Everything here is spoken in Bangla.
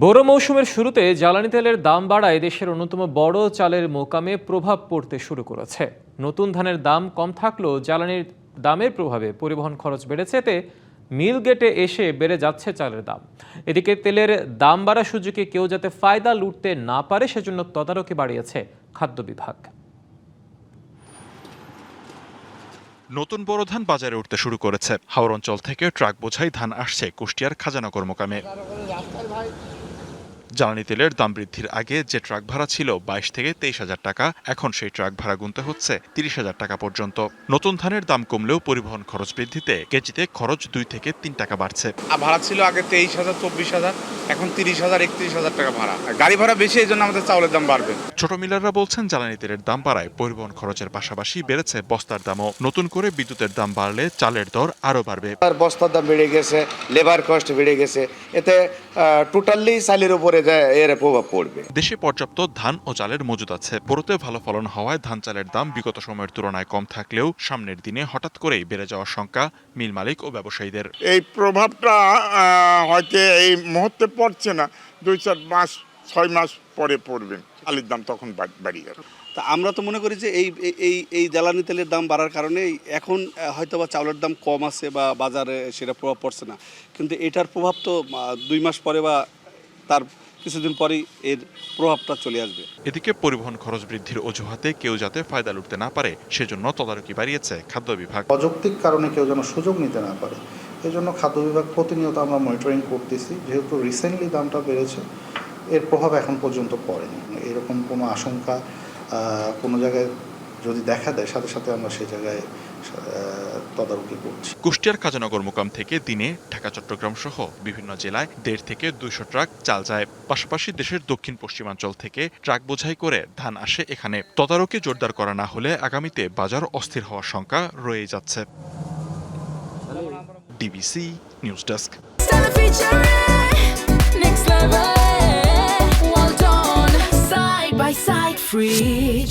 বোরো মৌসুমের শুরুতে জ্বালানি তেলের দাম বাড়ায় দেশের অন্যতম বড় চালের মোকামে প্রভাব পড়তে শুরু করেছে। নতুন ধানের দাম কম থাকলেও জ্বালানির দামের প্রভাবে পরিবহন খরচ বেড়েছে, এতে মিল গেটে এসে বেড়ে যাচ্ছে চালের দাম। এদিকে তেলের দাম বাড়া সুযোগে কেউ যাতে ফায়দা লুটতে না পারে সেজন্য তদারকি বাড়িয়েছে খাদ্য বিভাগ। নতুন বোরো ধান বাজারে উঠতে শুরু করেছে। হাওর অঞ্চল থেকে ট্রাক বোঝাই ধান আসছে কুষ্টিয়ার খাজানগর মোকামে। জ্বালানি তেলের দাম বৃদ্ধির আগে যে ট্রাক ভাড়া ছিল 22 থেকে 23,000 টাকা, এখন সেই ট্রাক ভাড়া গুনতে হচ্ছে 30,000 টাকা পর্যন্ত। নতুন ধানের দাম কমলেও পরিবহন খরচ বৃদ্ধিতে কেজিতে খরচ 2 থেকে 3 টাকা বাড়ছে। ভাড়া ছিল আগে 23,000 24,000, এখন 30,000 31,000 টাকা ভাড়া। গাড়ি ভাড়া বেশি, এই জন্য আমাদের চাউলের দাম বাড়বে। ছোট মিলাররা বলছেন জ্বালানি তেলের দাম বাড়ায় পরিবহন খরচের পাশাপাশি বেড়েছে বস্তার দামও। নতুন করে বিদ্যুতের দাম বাড়লে চালের দর আরও বাড়বে। বস্তার দাম বেড়ে গেছে, লেবার কস্ট বেড়ে গেছে, এতে টোটালি চালের উপরে এর প্রভাব পড়বে। দেশে পর্যাপ্ত ধান ও চালের মজুদ আছে। বোরোতে ভালো ফলন হওয়ায় ধান চালের দাম বিগত সময়ের তুলনায় কম থাকলেও সামনের দিনে হঠাৎ করেই বেড়ে যাওয়ার শঙ্কা মিল মালিক ও ব্যবসায়ীদের। এই প্রভাবটা হয়তো এই মুহূর্তে পড়ছে না, 2-4 মাস 6 মাস পরে পড়বে। আলুর দাম তখন বাড়ি যাবে। তা আমরা তো মনে করি যে এই জ্বালানি তেলের দাম বাড়ার কারণে এখন হয়তো বা চাউলের দাম কম আছে বা বাজারে সেটা প্রভাব পড়ছে না, কিন্তু এটার প্রভাব তো 2 মাস পরে বা তার কিছুদিন পরেই এর প্রভাবটা চলে আসবে। এদিকে পরিবহন খরচ বৃদ্ধির অজুহাতে কেউ যাতে ফায়দা লুটতে না পারে সেজন্য তদারকি বাড়িয়েছে খাদ্য বিভাগ। অযৌক্তিক কারণে কেউ যেন সুযোগ নিতে না পারে, এই জন্য খাদ্য বিভাগ প্রতিনিয়ত আমরা মনিটরিং করতেছি। যেহেতু রিসেন্টলি দামটা বেড়েছে, এর প্রভাব এখন পর্যন্ত পড়েনি। এরকম কোনো আশঙ্কা কোনো জায়গায় যদি দেখা দেয়, সাথে সাথে আমরা সেই জায়গায় তদারকি করছি। কুষ্টিয়ার খাজানগর মোকাম থেকে দিনে ঢাকা চট্টগ্রাম সহ বিভিন্ন জেলায় 1.5 থেকে 200 ট্রাক চাল যায়। পাশাপাশি দেশের দক্ষিণ পশ্চিমাঞ্চল থেকে ট্রাক বোঝাই করে ধান আসে এখানে। তদারকি জোরদার করা না হলে আগামীতে বাজার অস্থির হওয়ার শঙ্কা রয়ে যাচ্ছে। DBC news desk. Free